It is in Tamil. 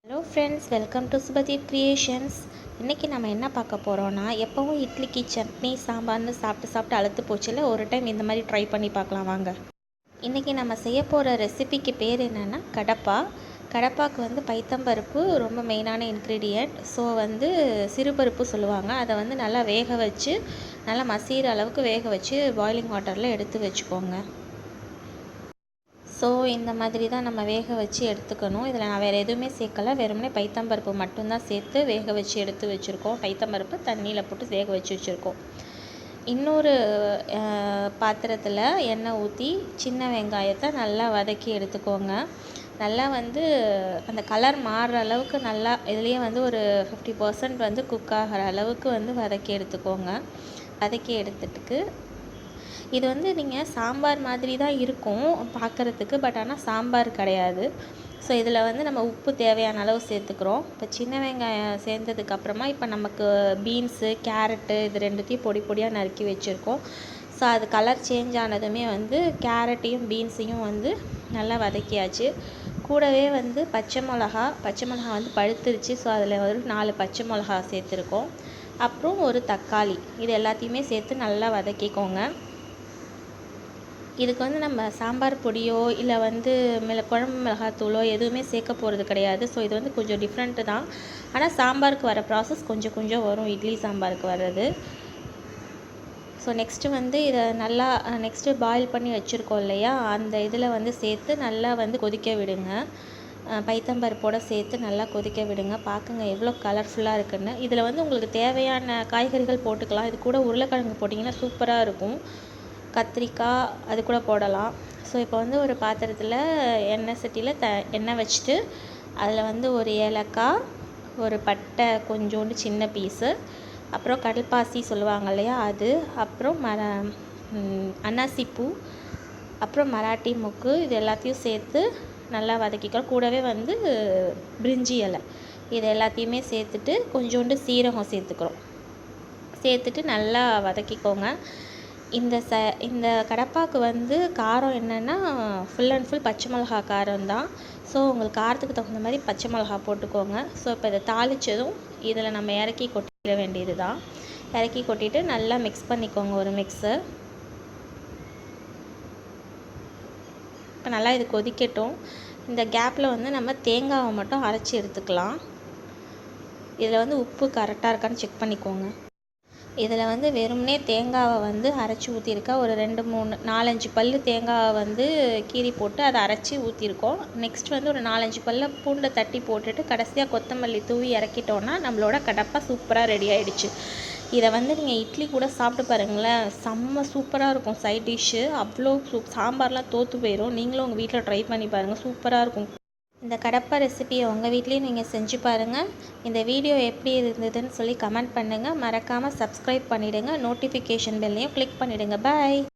ஹலோ ஃப்ரெண்ட்ஸ், வெல்கம் டு சுபாtheepcreations. இன்றைக்கி நம்ம என்ன பார்க்க போகிறோன்னா, எப்போவும் இட்லிக்கு சட்னி சாம்பார்னு சாப்பிட்டு அழுத்து போச்சுல, ஒரு டைம் இந்த மாதிரி ட்ரை பண்ணி பார்க்கலாம் வாங்க. இன்றைக்கி நம்ம செய்ய போகிற ரெசிபிக்கு பேர் என்னென்னா கடப்பா. கடப்பாவுக்கு வந்து பைத்தம்பருப்பு ரொம்ப மெயினான இன்க்ரீடியண்ட். ஸோ வந்து சிறுபருப்பு சொல்லுவாங்க. அதை வந்து நல்லா வேக வச்சு, நல்லா மசிகிற அளவுக்கு வேக வச்சு பாய்லிங் வாட்டரில் எடுத்து வச்சுக்கோங்க. ஸோ இந்த மாதிரி தான் நம்ம வேக வச்சு எடுத்துக்கணும். இதில் நான் வேறு எதுவுமே சேர்க்கலை, வெறுமனே பைத்தம்பருப்பு மட்டும்தான் சேர்த்து வேக வச்சு எடுத்து வச்சுருக்கோம். பைத்தம்பருப்பு தண்ணியில் போட்டு வேக வச்சு வச்சுருக்கோம். இன்னொரு பாத்திரத்தில் எண்ணெய் ஊற்றி சின்ன வெங்காயத்தை நல்லா வதக்கி எடுத்துக்கோங்க. நல்லா வந்து அந்த கலர் மாறுற அளவுக்கு நல்லா இதுலேயே வந்து ஒரு 50% வந்து குக் ஆகிற அளவுக்கு வந்து வதக்கி எடுத்துக்கோங்க. வதக்கி எடுத்துட்டுக்கு இது வந்து நீங்கள் சாம்பார் மாதிரி தான் இருக்கும் பார்க்குறதுக்கு, பட் ஆனால் சாம்பார் கிடையாது. ஸோ இதில் வந்து நம்ம உப்பு தேவையான அளவு சேர்த்துக்கிறோம். இப்போ சின்ன வெங்காயம் சேர்ந்ததுக்கப்புறமா இப்போ நமக்கு பீன்ஸு, கேரட்டு இது ரெண்டுத்தையும் பொடி பொடியாக நறுக்கி வச்சுருக்கோம். ஸோ அது கலர் சேஞ்ச் ஆனதுமே வந்து கேரட்டையும் பீன்ஸையும் வந்து நல்லா வதக்கியாச்சு. கூடவே வந்து பச்சை மிளகா வந்து பழுத்துருச்சு. ஸோ அதில் ஒரு 4 பச்சை மிளகா சேர்த்துருக்கோம். அப்புறம் ஒரு தக்காளி, இது எல்லாத்தையுமே சேர்த்து நல்லா வதக்கிக்கோங்க. இதுக்கு வந்து நம்ம சாம்பார் பொடியோ இல்லை வந்து குழம்பு மிளகாத்தூளோ எதுவுமே சேர்க்க போகிறது கிடையாது. ஸோ இது வந்து கொஞ்சம் டிஃப்ரெண்ட்டு தான். ஆனால் சாம்பாருக்கு வர ப்ராசஸ் கொஞ்சம் வரும், இட்லி சாம்பாருக்கு வர்றது. ஸோ நெக்ஸ்ட்டு வந்து இதை நல்லா நெக்ஸ்ட்டு பாயில் பண்ணி வச்சுருக்கோம் இல்லையா, அந்த இதில் வந்து சேர்த்து நல்லா வந்து கொதிக்க விடுங்க. பைத்தம்பருப்போடு சேர்த்து நல்லா கொதிக்க விடுங்க. பார்க்குங்க எவ்வளோ கலர்ஃபுல்லாக இருக்குன்னு. இதில் வந்து உங்களுக்கு தேவையான காய்கறிகள் போட்டுக்கலாம். இது கூட உருளைக்கிழங்கு போட்டிங்கன்னா சூப்பராக இருக்கும். கத்திரிக்காய் அது கூட போடலாம். ஸோ இப்போ வந்து ஒரு பாத்திரத்தில் எண்ணெய் சட்டியில் எண்ணெய் வச்சுட்டு அதில் வந்து ஒரு ஏலக்காய், ஒரு பட்டை கொஞ்சோண்டு சின்ன பீஸு, அப்புறம் கடல்பாசி சொல்லுவாங்க இல்லையா அது, அப்புறம் அன்னாசிப்பூ, அப்புறம் மராட்டி மொக்கு, இது எல்லாத்தையும் சேர்த்து நல்லா வதக்கிக்கிறோம். கூடவே வந்து பிரிஞ்சி இலை, இது எல்லாத்தையுமே சேர்த்துட்டு கொஞ்சோண்டு சீரகம் சேர்த்துட்டு நல்லா வதக்கிக்கோங்க. இந்த கடப்பாக்கு வந்து காரம் என்னென்னா ஃபுல் அண்ட் ஃபுல் பச்சை மிளகா காரம் தான். ஸோ உங்களுக்கு காரத்துக்கு தகுந்த மாதிரி பச்சை மிளகா போட்டுக்கோங்க. ஸோ இப்போ இதை தாளித்ததும் இதில் நம்ம இறக்கி கொட்டிட வேண்டியது தான். இறக்கி கொட்டிட்டு நல்லா மிக்ஸ் பண்ணிக்கோங்க, ஒரு மிக்ஸு. இப்போ நல்லா இது கொதிக்கட்டும். இந்த கேப்பில் வந்து நம்ம தேங்காவை மட்டும் அரைச்சி எடுத்துக்கலாம். இதில் வந்து உப்பு கரெக்டாக இருக்கான்னு செக் பண்ணிக்கோங்க. இதில் வந்து வெறுமனே தேங்காவை வந்து அரைச்சி ஊற்றிருக்கேன். ஒரு 4-5 பல் தேங்காவை வந்து கீறி போட்டு அதை அரைச்சி ஊற்றிருக்கோம். நெக்ஸ்ட் வந்து ஒரு 4-5 பல்ல பூண்டை தட்டி போட்டுட்டு கடைசியாக கொத்தமல்லி தூவி இறக்கிட்டோன்னா நம்மளோட கடப்பா சூப்பராக ரெடி ஆகிடுச்சு. இதை வந்து நீங்கள் இட்லி கூட சாப்பிட்டு பாருங்களேன், செம்ம சூப்பராக இருக்கும். சைட் டிஷ்ஷு அவ்வளோ சாம்பார்லாம் தோற்று போயிடும். நீங்களும் உங்கள் வீட்டில் ட்ரை பண்ணி பாருங்கள், சூப்பராக இருக்கும். இந்த கடப்பா ரெசிபியை உங்கள் வீட்லேயும் நீங்கள் செஞ்சு பாருங்கள். இந்த வீடியோ எப்படி இருந்ததுன்னு சொல்லி கமெண்ட் பண்ணுங்கள். மறக்காமல் சப்ஸ்கிரைப் பண்ணிவிடுங்க. நோட்டிஃபிகேஷன் பெல்லையும் கிளிக் பண்ணிவிடுங்க. பாய்.